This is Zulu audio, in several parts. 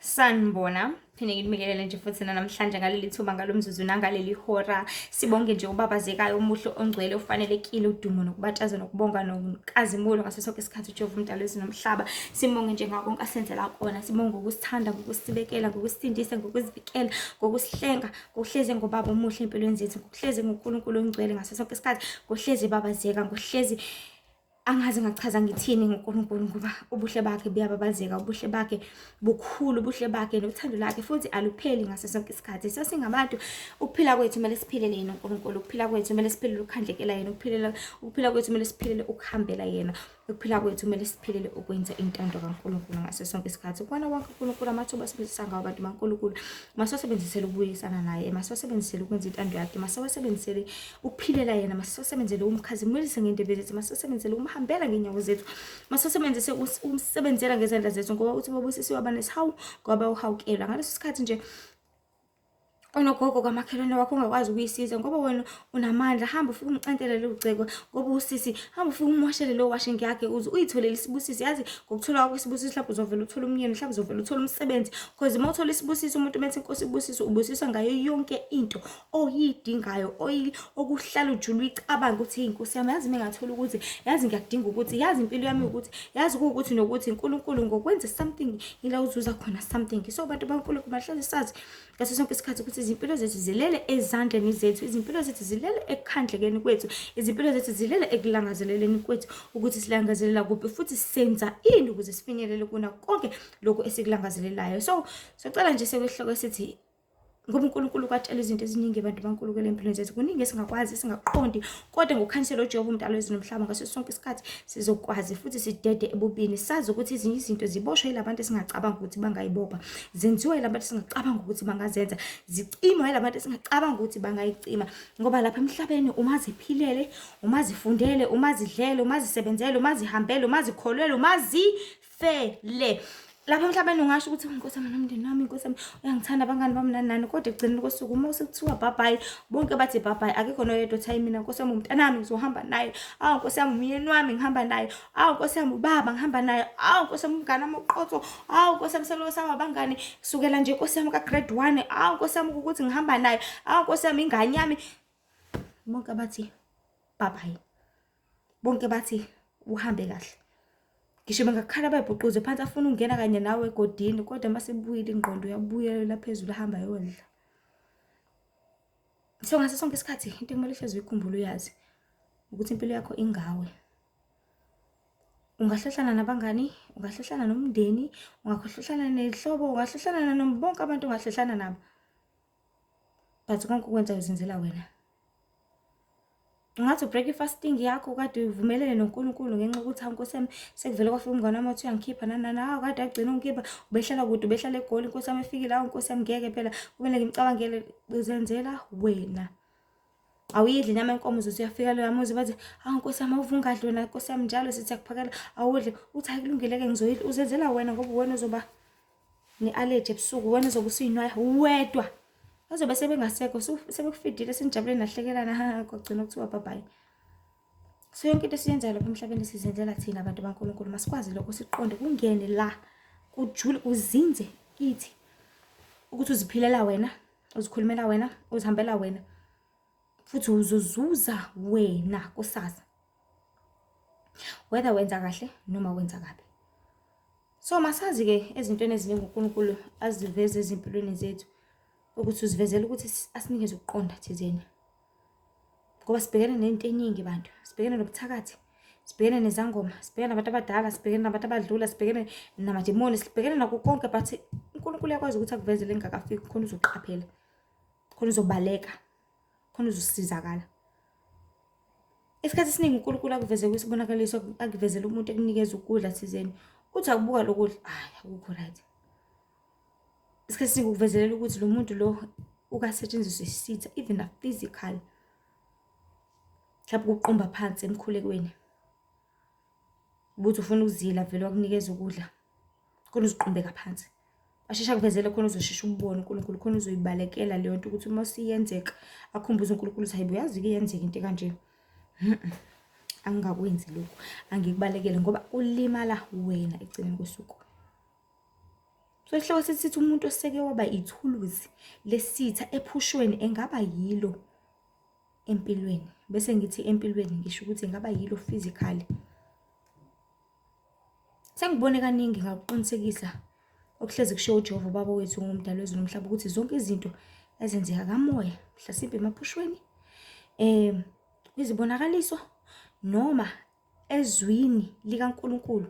Sanibona, phinde nginimekelele nje futhi namhlanje ngaleli thuba ngalomzuzu nangaleli hora. Sibonge nje ubabazekayo omuhle ongcwele ofanelekile udumo nokubataza nokubonga nokukazimulo ngaso sonke isikhathi uJehova umdali wezulu nomhlaba. Sibonge nje ngakho konke asenzela kona. Sibonge ngokusithanda, ngokusibekela, ngokusindisa, ngokusivikela, ngokusihlenga, ngokuhlezi ngobaba omuhle empilweni zethu, ngokuhlezi ngoNkulunkulu ongcwele ngaso sonke isikhathi, ngokuhlezi babazeka, ngokuhlezi angazi ngachaza ngithini ngoNkulunkulu ngoba ubuhle bakhe buyababazeka, ubuhle bakhe bukhulu, ubuhle bakhe nothando lakhe futhi alupheli ngaso sonke isikhathi. Sasingabantu ukuphila kwethu kumele siphilele yena uNkulunkulu, ukuphila kwethu kumele siphilele ukukhandlekela yena, ukuphila kwethu kumele siphilele ukuhambela yena, ukuphila kwethu kumele siphilele ukwenza intando kaNkulunkulu ngaso sonke isikhathi. Ukubona konke uNkulunkulu amathuba asebenzisa ngawo abantu baNkulunkulu masosebenzisele ukubuyisana naye, masosebenzisele ukwenza intando yakhe, masosebenzisele ukuphilela yena, masosebenzisele umkhazimulise ngendebe zethu, masosebenzisele umhambela ngenyawo zethu, masosebenzise umsebenzela ngezandla zethu ngoba uthi babusisiwe abanesihawu ngoba uhawukelwa. Ngaleso sikhathi nje unogogo kamakhelwane wakho ungakwazi ukuyisiza ngoba wena unamandla, hamba ufike umcantele lo uceko ngoba usisi, hamba ufike umwashele lo washing yakhe uze uyitholele isibusiso. Yazi ngokuthola kwakho isibusiso mhlawumbe uzovela uthola umyeni, mhlawumbe uzovela uthola umsebenzi, because uma uthola isibusiso umuntu methi inkosi ibusisiwe ubusiswa ngayo yonke into oyidingayo, okuhlala ujule uyicabanga ukuthi inkosi yami, yazi mengathola ukuthi, yazi ngiyakudinga ukuthi, yazi impilo yami ukuthi, yazi ukuthi nokuthi uNkulunkulu ngokwenza something ila uzuza khona something. So abantu baNkulunkulu bahlale sazi ngaso sonke isikhathi ukuthi izimpilo zethu zilele ezandleni zethu, izimpilo zethu zilele ekukhandlekeni kwethu, izimpilo zethu zilele ekulangazeleleni kwethu ukuthi silangazelela kuphi futhi senza ini ukuze sifinyelele kuna konke lokho esikulangazelelayo. So sicela nje sekwehloko esithi ngoba uNkulunkulu kwatshela izinto eziningi abantu baNkulunkulu empilweni zethu, kuningi esingakwazi esingaqondi, kodwa ngokukhansela uJehova umdali wezulu nomhlaba ngaso sonke isikhathi sizokwazi futhi sidede ebubini, sazi ukuthi ezinye izinto ziboshwe yilabantu esingacabanga ukuthi bangayibopha, zenziwa yilabantu esingacabanga ukuthi bangazenza, zicima yilabantu esingacabanga ukuthi bangayicima. Ngoba lapha emhlabeni umaziphilele, umazifundele, umazidlele, umazisebenzele, umazihambele, umazikholwele, umazifele, lapha emhlabeni ungasho ukuthi inkosi yami nomndeni wami, inkosi yami uyangithanda abangani bami nani nani, kodwa ekugcineni kosuku uma sekuthiwa bye-bye bonke bathi bye-bye, akekho noyedwa othi hayi mina inkosi yami umntanami ngizohamba naye, awu inkosi yami umyeni wami ngihamba naye, awu inkosi yami ubaba ngihamba naye, awu inkosi yami umngane wami uqotho, awu inkosi yami seloko sami abangani kusukela nje inkosi yami ka-grade 1, awu inkosi yami ukuthi ngihamba naye, awu inkosi yami ingane yami. Bonke bathi bye-bye, bonke bathi uhambe kahle. Ngisho bengakhala bayibhuquze phansi afuna ukungena kanye nawe egodini, kodwa masebuyile ingqondo uyabuyelela phezulu ahamba yodla. So ngaso sonke isikhathi into kumele ihlezi uyikhumbule, uyazi ukuthi impilo yakho ingawe. Ungahlohlana nabangani, ungahlohlana nomndeni, ungahlohlana nezihlobo, ungahlohlana nabo bonke abantu ongahlohlana nabo, but konke ukwenza uzenzela wena. Ungathi ubreak ifasting yakho kade uvumelene noNkulunkulu ngenxa ukuthi inkosi yami sekuvele kwafika umngane wami wathi uyangikhipha nana hawu kade agcina ungikhipha, ubehlala kude, ubehlala eGoli, inkosi yami efikile, hawu inkosi yami ngeke phela kumele ngimcabangele. Uzenzela wena, awuyidli inyama yenkomo uzothi uyafika leyo yamuzi bathi hawu inkosi yami awuve ungadli wena, inkosi yami njalo sithi akuphakela awudli, uthi hayi kulungile-ke ngizoyidla. Uzenzela wena ngoba wena uzoba ne-allergy ebusuku, wena uzobe usuyinwaya wedwa, bazobe sebengasekho sebekufidile senijabule nahlekelana kwagcina kuthiwa bye-bye. So yonke into esiyenzayo lapha emhlabeni sizenzela thina abantu baNkulunkulu, masikwazi lokho siqonde, kungene la kujule kuzinze kithi ukuthi uziphilela wena, uzikhulumela wena, uzihambela wena futhi uzozuza wena kusasa, whether wenza kahle noma wenza kabi. So masazi-ke ezintweni eziningi uNkulunkulu aziveze ezimpilweni zethu ukuthi uzivezele ukuthi asinikeze ukuqonda thizeni, ngoba sibhekene nento eningi bantu, sibhekene nobuthakathi, sibhekene nezangoma, sibhekene nabantu abadala, sibhekene nabantu abadlula, sibhekene namademoni, sibhekene nakho konke, but uNkulunkulu uyakwazi ukuthi akuvezele engakafiki khona uzoqaphela, khona uzobaleka, khona uzosizakala. Isikhathi esiningi uNkulunkulu akuveze kwisibonakaliso, akuvezele umuntu ekunikeza ukudla thizeni, uthi akubuka lo kudla akukho right. Isikhathi esiningi ukuvezelela ukuthi lo muntu lo ukasetshenziswa isitha, even a physical, mhlawumbe ukuqumba phansi emkhulekweni, ubuthi ufuna ukuzila vele wakunikeza ukudla khona uziqumbeka phansi, ashesha kuvezele khona uzoshesha umbone uNkulunkulu, khona uzoyibalekela leyo nto ukuthi uma siyenzeka akhumbuze uNkulunkulu ukuthi hayibo yazi-ke iyenzeka into kanje, angingakwenzi lokhu, angikubalekele ngoba ulimala wena ekugcineni kosuku. So isihloko sithi umuntu oseke waba ithuluzi lesitha ephushweni engaba yilo empilweni. Bese ngithi empilweni ngisho ukuthi engaba yilo physically. Sengibone kaningi ngakuqinisekisa okuhlezi kushiwo uJehova Baba wethu ngumdali wezulu nomhlaba ukuthi zonke izinto ezenzeka kamoya mhlasimbe emaphushweni kwizibonakaliso noma ezwini likaNkulunkulu,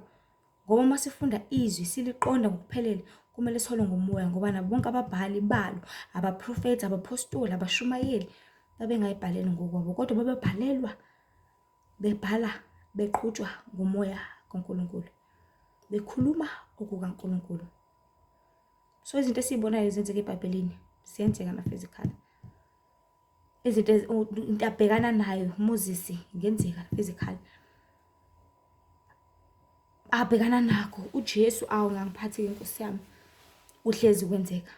ngoba uma sifunda izwi siliqonda ngokuphelele kumele sitholwe ngomoya, ngoba nabo bonke ababhali balo, abaprofethi, abapostoli, abashumayeli babengayibhaleli ngokwabo, kodwa babebhalelwa bebhala beqhutshwa ngomoya kaNkulunkulu, bekhuluma okukaNkulunkulu. So izinto esizibonayo zenzeka eBhayibhelini ziyenzeka na physical. Izinto into abhekana nayo Moses ngenzeka physical. Abhekana nakho uJesu ngangiphathi inkosi yami uhlezi kwenzeka.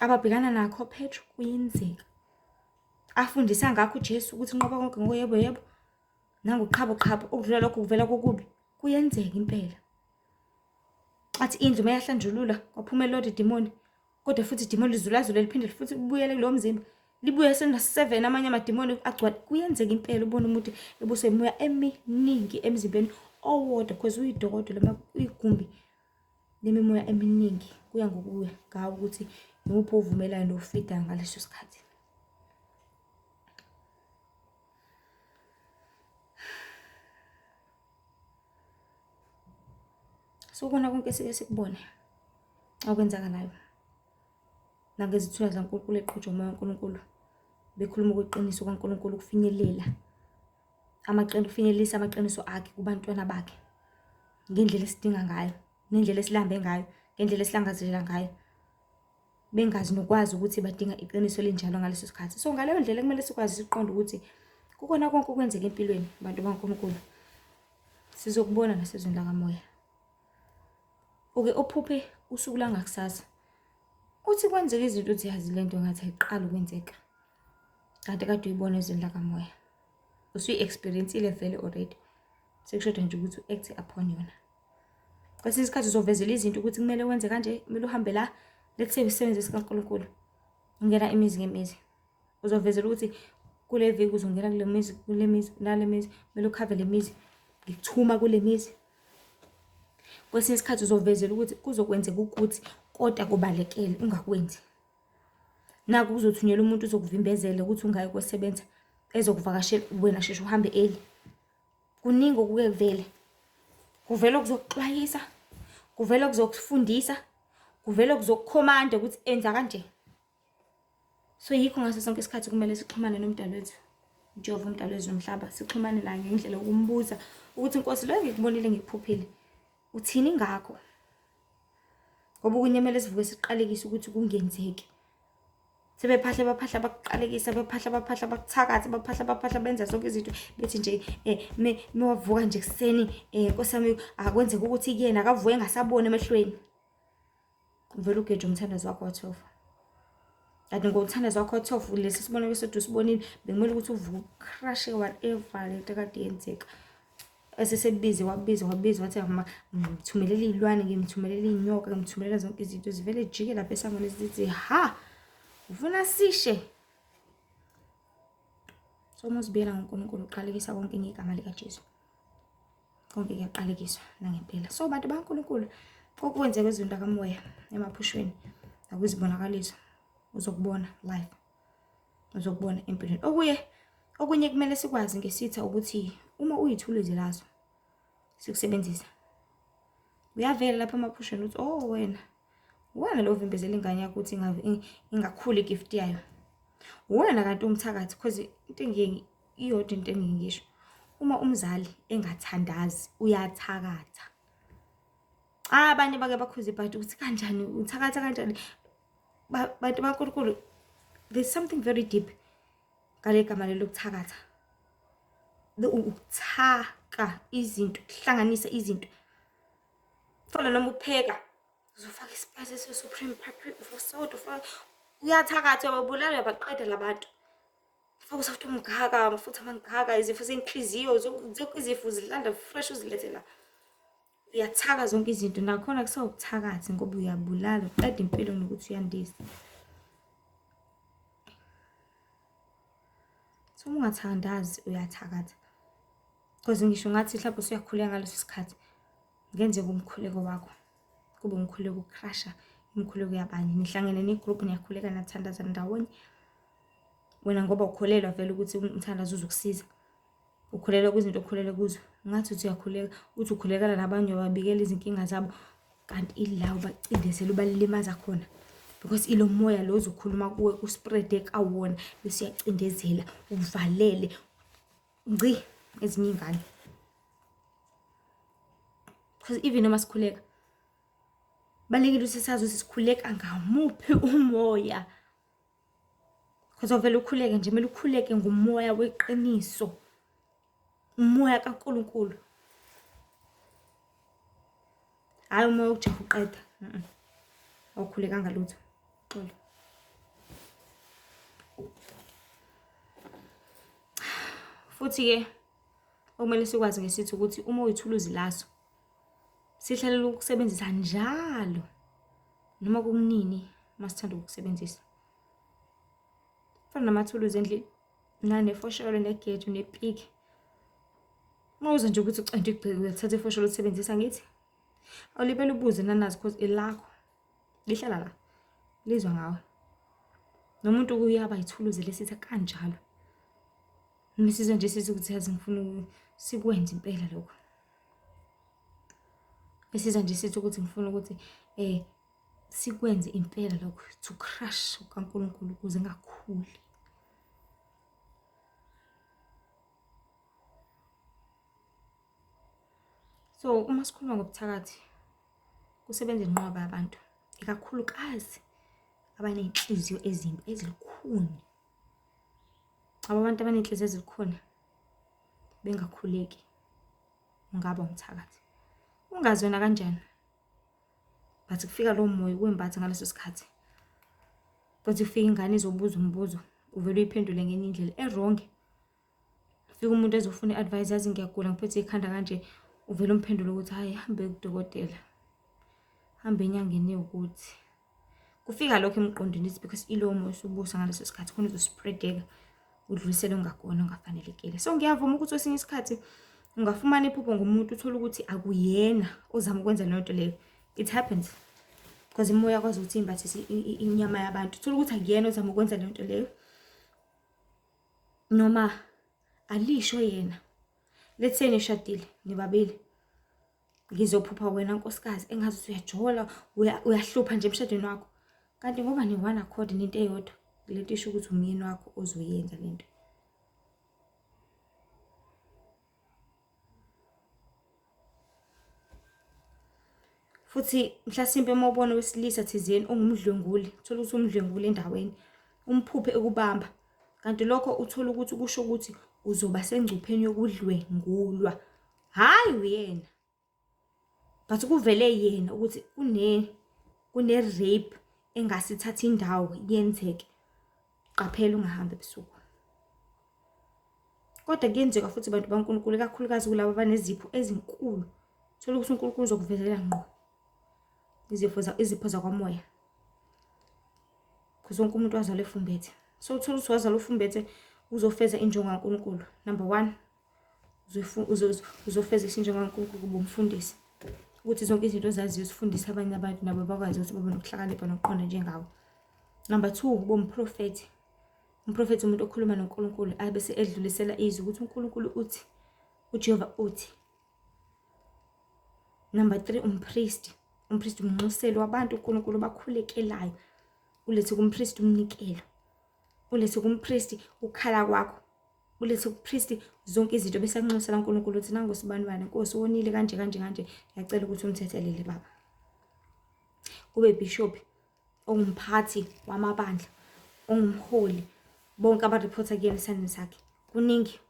Ababhekana nakho Petru kuyenzeka. Afundisa ngakho uJesu ukuthi nqoba konke ngoyebo yebo nangoqhabo okudlula lokho kuvela kokubi kuyenzeka impela. Athi indlu mayahlanjulula kwaphuma elodi demoni, kodwa futhi idemoni lizulazula liphinde futhi libuyele kulo mzimba, libuye sena 7 amanye amademoni agcwala. Kuyenzeka impela ubone umuntu ebuswe imoya eminingi emzimbeni owodwa because uyidokodo lema igumbi lemimoya eminingi. Kuya ngokuya ngawo ukuthi nguphi ovumelayo nofida ngaleso sikhathi. So kona konke sike sikubone okwenzakalayo nangezithunywa zaNkulunkulu eqhutshwa umoya kaNkulunkulu bekhuluma ukweqiniso kaNkulunkulu ukufinyelela ukufinyelelisa amaqiniso akhe kubantwana bakhe ngendlela esidinga ngayo, nendlela esilambe ngayo, ngendlela esilangazelela ngayo, bengazi nokwazi ukuthi badinga iqiniso elinjalo ngaleso sikhathi. So ngaleyo ndlela kumele sikwazi siqonde ukuthi kukona konke okwenzeka empilweni abantu baNkulunkulu sizokubona nasezweni lakamoya. Ophuphe usuku langakusasa uthi kwenzeka izinto uthi yazi lento ngathi ayiqala ukwenzeka, kanti kade uyibona ezweni lakamoya, usuyi-experience-ile vele already, sekushoda nje ukuthi u-act upon yona. Kwesinye isikhathi uzovezela izinto ukuthi kumele wenze kanje, kumele uhambe la lekusebenzisa sikaNkulunkulu, ungena imizi ngemizi. Uzovezela ukuthi kule viki uzongena kule mizi, kule mizi, nale mizi, kumele ukhave le mizi, ngikuthuma kule mizi. Kwesinye isikhathi uzovezela ukuthi kuzokwenzeka ukuthi kodwa kubalekele ungakwenzi. Naku kuzothunyelwa umuntu uzokuvimbezela ukuthi ungayi kwesebenza, ezokuvakashela wena sheshe uhambe early. Kuningi okuke vele. Kuvela ukuzokuxwayisa, kuvela ukuzokufundisa, kuvela ukuzokukhomanda ukuthi enza kanje. So yikho ngaso sonke isikhathi kumele sixhumane nomdali wethu uJehova umdali wezulu nomhlaba, sixhumane naye ngendlela yokumbuza ukuthi Nkosi lo ngikubonile ngikuphuphile uthini ngakho, ngoba ukunyemela sivuke siqalekisa ukuthi kungenzeki. Sebephahla baphahla bakuqalekisa, bephahla baphahla bakuthakatha, baphahla benza zonke izinto bethi nje mewavuka nje kuseni Nkosi yami akwenzeka ukuthi kuyena akavuke engasaboni emehlweni. Uvela ugeje umthandazo wakho wa-12. Kanti ngomthandazo wakho wa-12 lesi sibonelo sethu sibonile bekumele ukuthi uvuke ucrush whatever lento kade yenzeka. Esesebize wabiza wathi ngimthumelela izilwane, ngimthumelela inyoka, ngimthumelela zonke izinto zivele jike lapha esangweni sithi ha ufuna sishe. So mosibiyela ngoNkulunkulu uqalekisa konke ngegama lika Jesu. Konke kuyaqalekiswa nangempela. So bantu baNkulunkulu okwenzeka ezweni lakamoya emaphushweni nakuzibonakaliso uzokubona live, uzokubona empilweni. Okunye kumele sikwazi ngesitha ukuthi uma uyithuluzi lazo sikusebenzisa, uyavela lapha emaphushweni ukuthi wena lo vimbezela ingane yakho ukuthi ingakhuli igift yayo. Wena kanti umthakathi because into iyodwa into engingisho. Uma umzali engathandazi uyathakatha. Abanye bake bakhuza ibhathi ukuthi kanjani uthakatha kanjani. Bantu baNkulunkulu, there's something very deep ngale gama lokuthakatha. Ukuthaka izinto, kuhlanganisa izinto. Fana noma upheka uzofaka ispices se-supreme paprika for salt uyathakatha uyababulala uyabaqeda labantu. Faka soft umgaga, amafutha amangaka, izifo zenhliziyo, zonke izifo zilanda fresh uzilethela. uyathaka zonke izinto nakhona kusawubuthakathi ngoba uyabulala uqeda impilo nokuthi uyandisa. So ungathandazi uyathakatha. Because ngisho ngathi mhlawumbe usuyakhuleka ngaleso sikhathi ngenzeka umkhuleko wakho kube umkhuleko ucrasha umkhuleko yabanye nihlangene negroup niyakhuleka nathandaza ndawonye. Wena ngoba ukholelwa vele ukuthi umthandazo uzokusiza. Ukholelwa kwizinto okholelwa kuzo. Ngathi uthi uyakhuleka uthi ukhulekana nabanye wabikela izinkinga zabo kanti ilawo bacindezela ubalilimaza khona. Because ilo moya lo uzokhuluma kuwe kuspread ekawona bese uyacindezela uvalele ngci ezinye ingane. Because even noma sikhuleka balekile usisazi ukuthi sikhuleka ngamuphi umoya. Because ovela ukhuleke nje kumele ukhuleke ngumoya weqiniso. Umoya kaNkulunkulu. Hayi umoya ujaha uqeda. Awukhuleka ngalutho. Xolo. Futhi ke okumele sikwazi ngesithi ukuthi uma uyithuluzi laso sihlalela ukusebenzisa njalo noma kunini masithanda ukusebenzisa. Fana namathuluzi endlini nanefosholo negejo nepiki. Mawuza nje ukuthi ucente igceke uyathatha ifosholo usebenzisa ngithi awulibele ubuze nanazi because elakho lihlala la lizwa ngawe. Nomuntu kuyaba ithuluzi lesitha kanjalo. Misizwe nje sithi ukuthi yazi ngifuna sikwenze impela lokho. Besiza nje sithi ukuthi ngifuna ukuthi sikwenze impela lokho to crush uNkulunkulu ukuze ngakhuli. So uma sikhuluma ngobuthakathi kusebenza inqwaba yabantu ikakhulukazi abanenhliziyo ezimbi ezilikhuni. Abantu abanenhliziyo ezilikhuni bengakhuleki ungaba umthakathi. Ungazona kanjani? But kufika lo moya wembatha ngaleso sikhathi. Kuthi ufika ingane izobuza umbuzo uvele uyiphendule ngenye indlela errong. Ufika umuntu ezofuna iadvice yazi ngiyagula ngiphethe ikhanda kanje uvele umphendule ukuthi hayi hambe kudokotela. Hambe enyangeni ukuthi. Kufika lokho emqondweni because ilo moya usubusa ngaleso sikhathi khona uzospreadeka udlulisele ongakona ongafanelekile. So ngiyavuma ukuthi esinye isikhathi ungafumana iphupho ngomuntu uthola ukuthi akuyena ozama ukwenza le nto leyo. It happens. Because imoya kwazi ukuthi imbathise inyama yabantu. Uthola ukuthi akuyena ozama ukwenza le nto leyo. Noma alisho yena. Let's say nishadile nibabili. Ngizophupha wena nkosikazi engazi uyajola uyahlupha nje emshadweni wakho. Kanti ngoba ni one accord into eyodwa lento isho ukuthi umyeni wakho ozoyenza lento. Futhi mhlasimpe mawubona wesilisa thizeni ongumdlwenguli uthola ukuthi umdlwenguli endaweni umphuphe ekubamba kanti lokho uthola ukuthi kusho ukuthi uzoba sengcupheni yokudlwengulwa hayi uyena but kuvele yena ukuthi kune rape engasithatha indawo yenzeke qaphela ungahambe ebusuku. Kodwa kuyenzeka futhi abantu baNkulunkulu kakhulukazi kulabo abanezipho ezinkulu uthola ukuthi uNkulunkulu uzokuvelela ngqo izipho zakwamoya. Kuze wonke umuntu wazalwa efumbethe. So uthola ukuthi wazalwa ufumbethe uzofeza injongo kaNkulunkulu. Number 1 uzofeza injongo kaNkulunkulu kuba umfundisi. Ukuthi zonke izinto ozaziyo usifundisa abanye abantu nabo bakwazi ukuthi babe nokuhlakanipha nokuqonda njengawe. Number 2 ube umprofeti. Umprofeti umuntu okhuluma noNkulunkulu abese edlulisela izwi ukuthi uNkulunkulu uthi uJehova uthi. Number 3 umpriest. Umpriest umnxuselo wabantu uNkulunkulu bakhulekelayo. Ulethe kumpriest umnikelo. Ulethe kumpriest ukhala kwakho. Ulethe kumpriest zonke izinto bese anxusela uNkulunkulu uthi nangu sibanibani Nkosi wonile kanje ngiyacela ukuthi umthethelele baba. Kube bishop ongumphathi wamabandla ongumholi bonke abareporter kuyena esandleni sakhe kuningi.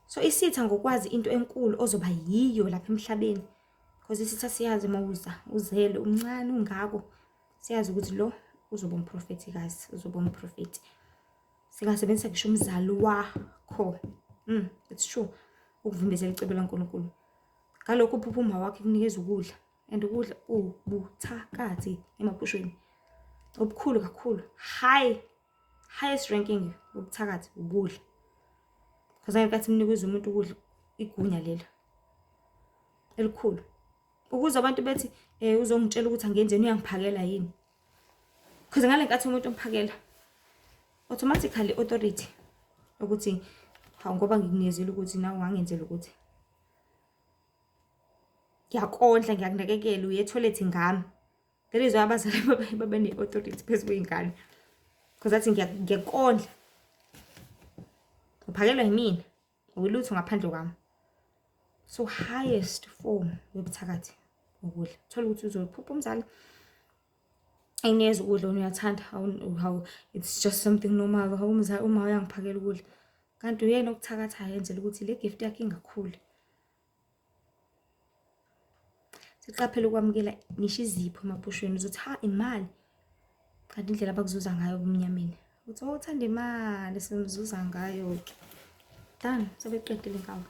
So isitha ngokwazi into enkulu ozoba yiyo lapha emhlabeni. Because isitha siyazi mawuza uzele umncane ungako siyazi ukuthi lo uzoba umprofetikazi uzoba umprofeti. Singasebenzisa ngisho umzali wakho. It's true. Ukuvimbezela icebo laNkulunkulu. ngalokho uphuphuma wakhe kunikeza ukudla, and ukudla ubuthakathi emaphushweni obukhulu kakhulu, highest ranking ubuthakathi ukudla. Because angekathi mnikeza umuntu ukudla igunya lelo elikhulu, ukuze abantu bethi uzongitshela ukuthi angenzeni, uyangiphakela yini. Because ngale nkathi umuntu omphakela automatically authority ukuthi hawu ngoba ngikunikezile ukuthi nawe ungangenzela ukuthi, ngiyakondla, ngiyakunakekela, uye etoilet ngami. That is why abazali babe ne-authority phezu kwey'ngane, because athi ngiyakondla, uphakelwa yimina, awulutho ngaphandle kwami. So highest form yobuthakathi ukudla. Thola ukuthi uzophupha umzali enikeza ukudla uyathanda, how it's just something normal, how umzali uma uyangiphakela ukudla, kanti uyena okuthakathayo yenzela ukuthi le gift yakhe ingakhuli. Siqaphele ukwamukela ngisho izipho emaphushweni, uzothi ha imali, kanti indlela abakuzuza ngayo obumnyameni uthi uthanda imali simzuza ngayo ke. Done, sebeqedile ngawo.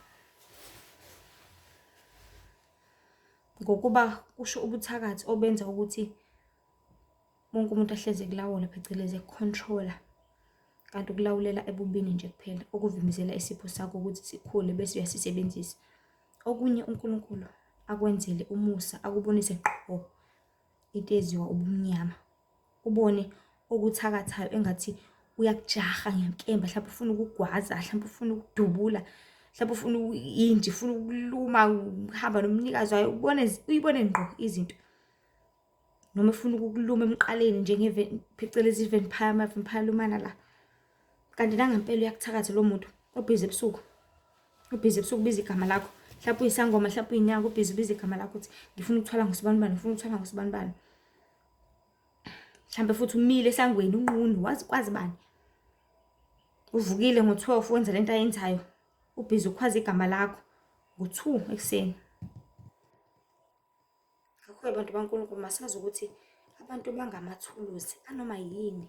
Ngokuba kusho ubuthakathi obenza ukuthi wonke umuntu ahleze kulawula, phecelezi controller, kanti ukulawulela ebubini nje kuphela, okuvimbezela isipho sakho ukuthi sikhule bese uyasisebenzisa. Okunye uNkulunkulu akwenzele umusa, akubonise qho into eziwa ubumnyama, ubone okuthakathayo engathi uyakujaha ngenkemba, mhlawumbe ufuna ukugwaza, mhlawumbe ufuna ukudubula, mhlawumbe ufuna inje, ufuna ukuluma, uhamba nomnikazi wayo, uyibone ngqo izinto. Noma ufuna ukukuluma emqaleni phecelezi vampire lumana la. Kanti nangempela uyakuthakatha lo muntu obhizi ebusuku, ubiza igama lakho, mhlawumbe uyisangoma, mhlawumbe uyinyanga, ubhizi ubiza igama lakho ukuthi ngifuna ukuthwala ngosibanibani, ngifuna ukuthwala ngosibanibani. Mhlawumbe futhi umile esangweni unqunu, wazi bani, uvukile ngo-12 wenza lento ayenzayo, ubhizi ukhwaza igama lakho ngo-2 ekuseni. Ngakho abantu baNkulunkulu masazi ukuthi abantu bangamathuluzi anoma yini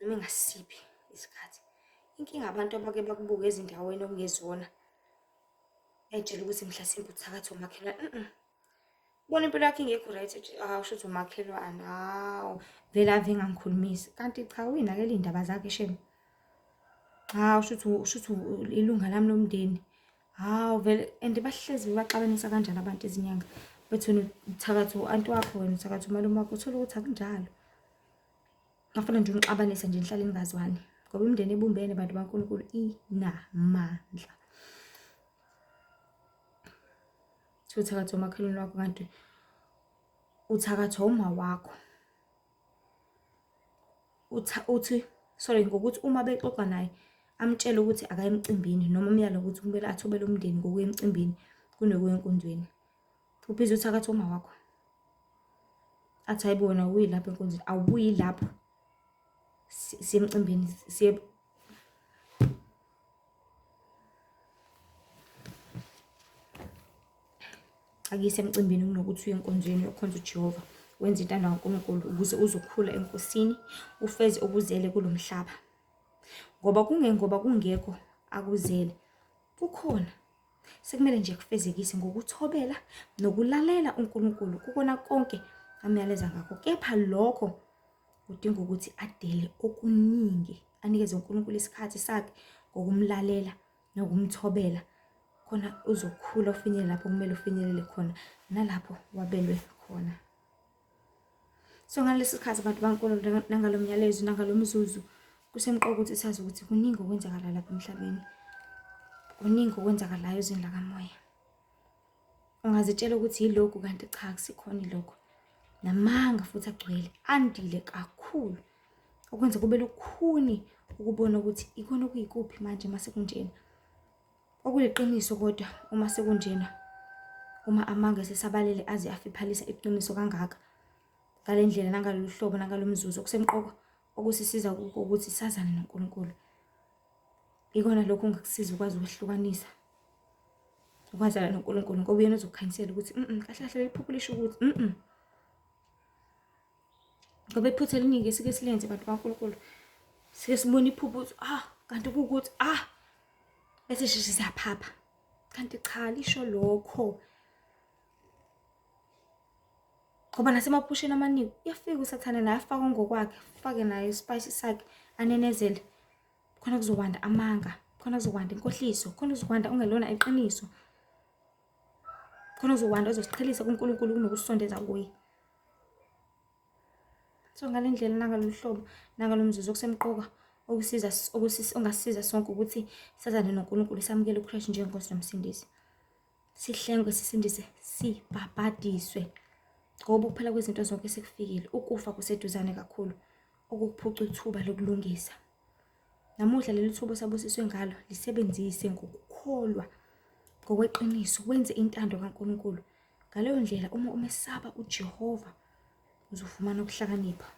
noma engasiphi isikhathi. Inkinga abantu abake bakubuka ezindaweni okungezona, etshela ukuthi mhlasimbe uthakathi umakhelwane. Bona impilo yakhe ingekho right, usho ukuthi umakhelwane, hawu vele ave engangikhulumisi, kanti cha uyinakela iy'ndaba zakhe shem. Hawu usho ukuthi ilunga lami lomndeni, hawu vele, and bahlezi baxabanisa kanjalo abantu izinyanga, bethi wena uthakathi u-anti wakho, wena uthakathi umalume wakho, uthola ukuthi akunjalo. Ngafuna nje unixabanisa nje nihlale ningazwani, ngoba imindeni ebumbene bantu baNkulunkulu inamandla. Uthakathi umakhelwane wakho, kanti uthakathi uma wakho. Uthi sorry, ngokuthi uma bexoxa naye amtshele ukuthi akaye emcimbini, noma umyalo ukuthi kumele athobele umndeni ngokuya emcimbini kunokuya enkonzweni. Ubhizi uthakathi uma wakho, athi ayibona uyilapho enkonzweni, awubuyi lapho siye emcimbini, siye akuyise emcimbini kunokuthi uye enkonzweni uyokhonza uJehova, wenza intando kaNkulunkulu ukuze uzokhula enkosini, ufeze okuzele kulo mhlaba. Ngoba kungekho akuzele kukhona, sekumele nje kufezekise ngokuthobela nokulalela uNkulunkulu kukona konke amyaleza ngakho. Kepha lokho kudinga ukuthi adele okuningi, anikeze uNkulunkulu isikhathi sakhe ngokumlalela nokumthobela, khona uzokhula ufinyelele lapho kumele ufinyelele khona, nalapho wabelwe khona. So ngalesi sikhathi abantu baNkulunkulu, nangalo myalezo, nangalo mzuzu, kusemqoka ukuthi sazi ukuthi kuningi okwenzakala lapha emhlabeni, kuningi okwenzakalayo ezweni lakamoya. Ungazitshela ukuthi yilokhu, kanti cha akusikhona ilokho. Namanga futhi agcwele andile kakhulu, okwenza kube lukhuni ukubona ukuthi ikona okuyikuphi manje mase kunjena. Okuliqiniso kodwa uma sekunjena, uma amanga sesabalele aze afiphalisa iqiniso kangaka ngale ndlela nangalolu hlobo nangalo mzuzu, kusemqoka okusisiza ukuthi sazane noNkulunkulu. Ikona lokho ongakusiza ukwazi ukwehlukanisa, ukwazana noNkulunkulu, ngoba uyena ozokukhanyisela ukuthi kahle kahle iphupho lisho ukuthi ngoba iphutha eliningi sike silenze abantu baNkulunkulu, sike sibona iphupho ukuthi kanti kukuthi bese sheshe siyaphapha, kanti cha lisho lokho. Ngoba nasemaphusheni amaningi uyafika usathane naye afake ngokwakhe, fake naye ispice sakhe, anenezele. Khona kuzokwanda amanga, khona kuzokwanda inkohliso, khona kuzokwanda ungelona iqiniso. Khona kuzokwanda uzosiqhelisa kuNkulunkulu kunokusondeza kuye. So ngalendlela nangalolu hlobo nangalomzuzu okusemqoka okusiza ongasiza sonke ukuthi sazane noNkulunkulu samukele uChrist njengenkosi nomsindisi. Sihlengwe sisindise sibhabhadiswe. Ngoba ukuphela kwezinto zonke sekufikile, ukufa kuseduzane kakhulu okuphuca ithuba lokulungisa. Namuhla leli thuba sabusiswe ngalo lisebenzise ngokukholwa ngokweqiniso wenze intando kaNkulunkulu. Ngaleyo ndlela uma umesaba uJehova uzofumana ukuhlakanipha,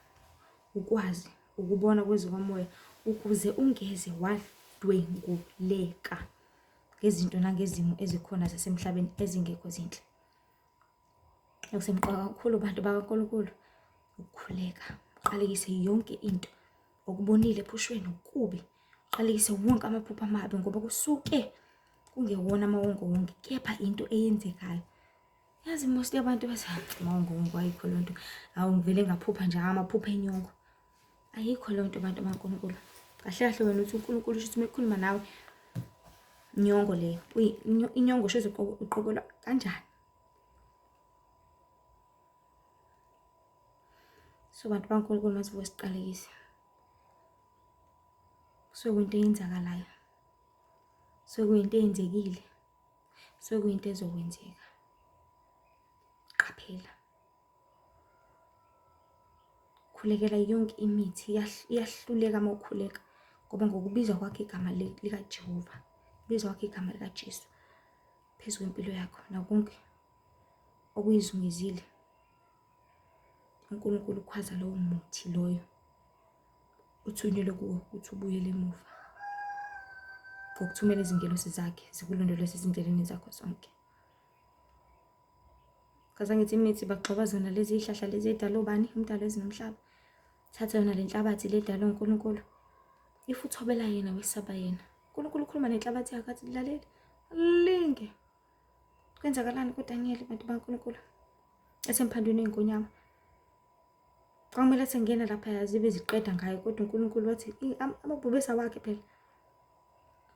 ukwazi, ukubona kwezomoya ukuze ungeze wadwenguleka ngezinto nangezimo ezikhona zasemhlabeni ezingekho zinhle. Okusemqoka kakhulu bantu bakaNkulunkulu ukukhuleka, uqalekise yonke into okubonile ephushweni ukubi, uqalekise wonke amaphupho amabi ngoba kusuke kungewona amawongo-wongo, kepha into eyenzekayo. Yazi most yabantu bathi amawongo-wongo ayikho leyo nto, awu ngivele ngaphupha nje amaphupho enyongo. Ayikho leyo nto bantu bakaNkulunkulu. Kahle kahle wena uthi uNkulunkulu usho ukuthi mekhuluma nawe inyongo leyo, inyongo shoze uqokelwa kanjani? So bantu bakaNkulunkulu masivuke siqalekise. Sekuyinto eyenzakalayo, sekuyinto eyenzekile, sekuyinto ezokwenzeka. Qaphela, khulekela yonke imithi iyahluleka uma ukhuleka ngoba ngokubizwa kwakhe igama likaJehova, kubizwa kwakhe igama likaJesu phezu kwempilo yakho nakonke okuyizungezile. uNkulunkulu ukhwaza lowo muthi loyo uthunyelwe kuwo ukuthi ubuyele emuva ngokuthumela izingelosi zakhe zikulondoloze ezindleleni zakho zonke. Kaza ngithi imithi bagxoba zona lezi ihlahla lezi edala ubani umdalo ezinomhlaba. Thatha yona le nhlabathi le edala uNkulunkulu, if uthobela yena wesaba yena. uNkulunkulu ukhuluma nenhlabathi yakhe athi lalela linge. Kwenzakalani kuDaniel bantu bakaNkulunkulu esemphandweni eyinkonyama? Kwamele sengena lapha zibe ziqeda ngayo kodwa uNkulunkulu wathi amabhubesa wakhe phela.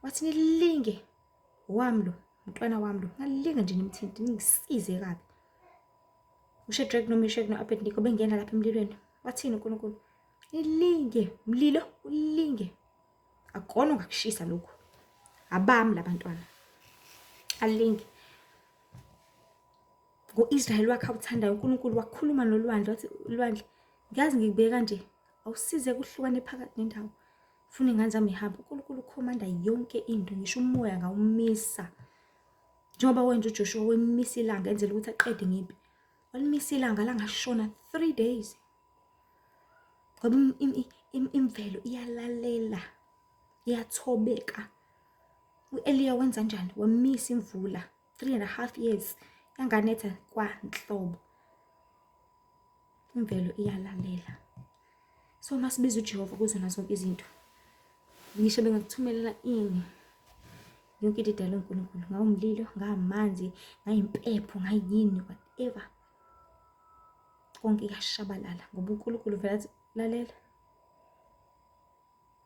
Wathi nilinge wami lo umntwana wami lo, ngalinga nje nimthinte ningisize kabi. uShadrach noMeshach noAbednego bengena lapha emlilweni. Wathini uNkulunkulu? Nilinge, umlilo ulinge. Akona ongakushisa lokho. Abami labantwana. Alinge. Ngo-Israyeli wakhe awuthandayo uNkulunkulu wakhuluma nolwandle wathi ulwandle ngazi ngikubeka nje awusize kuhlukane phakathi nendawo. Ufuna ingane zami ihambe. uNkulunkulu ukhomanda yonke into ngisho umoya ngawumisa. Njengoba wenza uJoshua wemisa ilanga enzela ukuthi aqede ngempi. Walimisa ilanga langashona 3 days. Ngoba imvelo iyalalela, iyathobeka. uEliya wenza njani? Wamisa imvula 3.5 years. Yanganetha kwanhlobo. Imvelo iyalalela. So masibiza uJehova kuzona zonke izinto. Ngisho bengakuthumelela ini yonke into edalwe uNkulunkulu, ngawumlilo, ngamanzi, ngayimpepho, ngayini, whatever. Konke kuyashabalala ngoba uNkulunkulu vele athi lalela.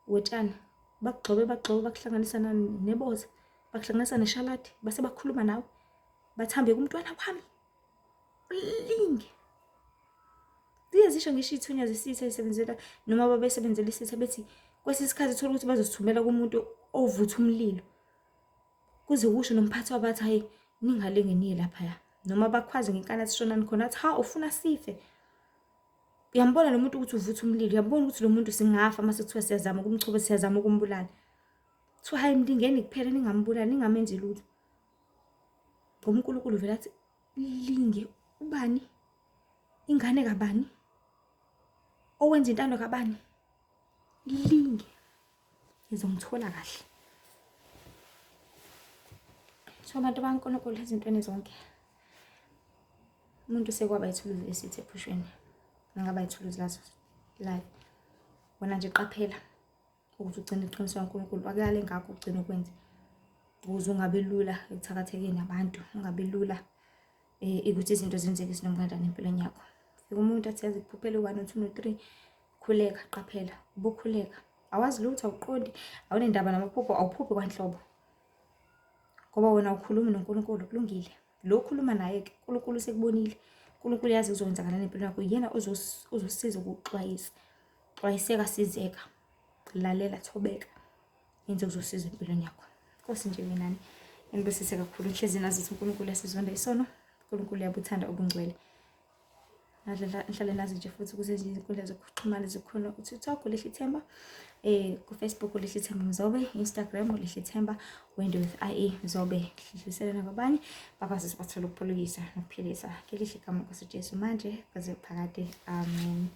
Wetshani bakugxobe bakuhlanganisa neboza, bakuhlanganisa neshalati, base bakhuluma nawe. Bathambe kumntwana wami. Ulinge. Ziyazisho ngisho ithunya zesitha isebenzela noma babesebenzela isitha bethi kwesisikhathi uthola ukuthi bazosithumela kumuntu ovutha umlilo. Kuze kusho nomphathi wabathi hayi ningalenge niye lapha noma bakhwaze ngenkani asishonani khona athi ha ufuna sife. Uyambona lo muntu ukuthi uvutha umlilo, uyabona ukuthi lo muntu singafa mase kuthiwa siyazama ukumchuba, siyazama ukumbulala. Kuthiwa hayi mlingeni kuphela ningambulali, ningamenzi lutho. Ngoba uNkulunkulu vele athi linge ubani? Ingane kabani? Owenza intando kabani? Linge. Ngizomthola kahle. So abantu bakaNkulunkulu ezintweni zonke. Umuntu sekwaba ithuluzi esithi ephushweni. Ngaba ithuluzi lazo live. Wena nje qaphela ukuthi ugcine iqiniso kaNkulunkulu akulale ngakho ugcine ukwenza. ukuze ungabe lula ekuthakathekeni nabantu, ungabe lula ukuthi izinto zenzeke isinomkandane empilweni yakho. Fika umuntu athi yazi kuphuphele 1 2 3, khuleka, qaphela, ubukhuleka. Awazi lutho, awuqondi, awunendaba namaphupho, awuphuphi kwanhlobo. Ngoba wena ukhuluma noNkulunkulu, kulungile. Lo khuluma naye ke uNkulunkulu sekubonile. uNkulunkulu yazi uzokwenzakalana empilweni yakho. Yena uzosiza ukuxwayisa. Xwayiseka, sizeka, lalela, thobeka. Yenze uzosiza empilweni yakho. Nkosi nje minani. Ngibusise kakhulu inhlezi nazi ukuthi uNkulunkulu yasizonda isono. uNkulunkulu uyabuthanda ubungcwele. Ngihlale nazi nje futhi ukuze izinkundla zokuxhumana zikhona uTikTok uLihle Ithemba, kuFacebook uLihle Ithemba Mzobe, Instagram uLihle Ithemba, Wendy with IE Mzobe. Hliselana ngabanye bakwazi sibathola ukuphulukisa nokuphilisa. Ngelihle igama kuJesu manje kwaze phakade. Amen.